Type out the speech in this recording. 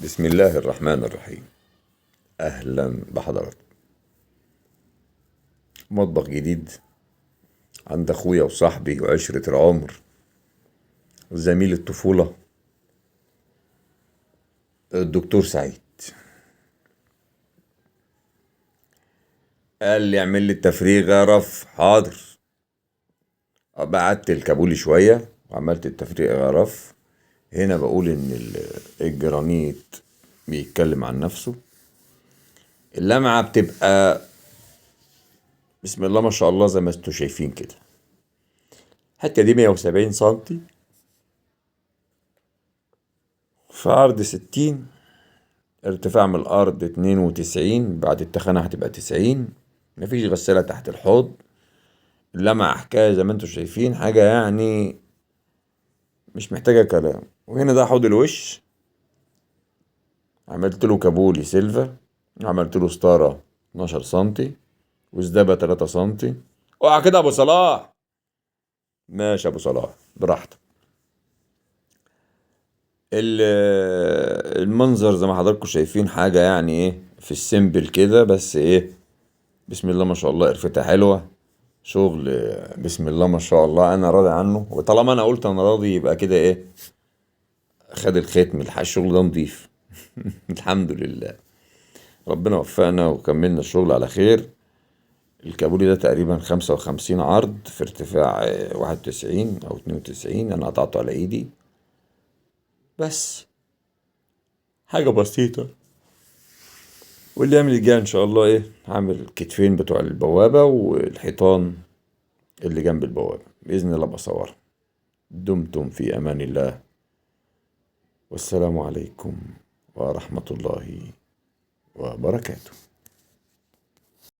بسم الله الرحمن الرحيم. أهلا بحضراتكم. مطبخ جديد عند أخويا وصاحبي وعشرة العمر وزميل الطفولة الدكتور سعيد. قال لي اعمل لي التفريغة رف. حاضر. بعدت الكابولي شوية وعملت التفريغة رف. هنا بقول إن الجرانيت بيتكلم عن نفسه. اللمعة بتبقى بسم الله ما شاء الله زي ما انتوا شايفين كده. الحتة دي 170 سنتي في عرض 60، ارتفاع من الأرض 92، بعد التخانة هتبقى 90. مفيش غسالة تحت الحوض. اللمعة حكاية زي ما انتوا شايفين، حاجة يعني مش محتاجة كلام. وهنا ده حوض الوش، عملت له كابولي سيلفا، عملت له ستارة 12 سنتي وزدابة 3 سنتي. اوعى كده يا ابو صلاح. ماشي يا ابو صلاح براحتك. المنظر زي ما حضراتكم شايفين حاجة يعني ايه في السيمبل كده، بس ايه بسم الله ما شاء الله قرفتها حلوة. شغل بسم الله ما شاء الله، انا راضي عنه. وطالما انا قلت انا راضي يبقى كده ايه، خد الختم. الشغل ده نضيف. الحمد لله. ربنا وفقنا وكملنا الشغل على خير. الكابولي ده تقريبا 55 عرض في ارتفاع 91 او 92. انا قطعته على ايدي، بس حاجة بسيطة. واللي يعمل الجاي ان شاء الله ايه، هعمل الكتفين بتوع البوابة والحيطان اللي جنب البوابة بإذن الله بصورها. دمتم في أمان الله، والسلام عليكم ورحمة الله وبركاته.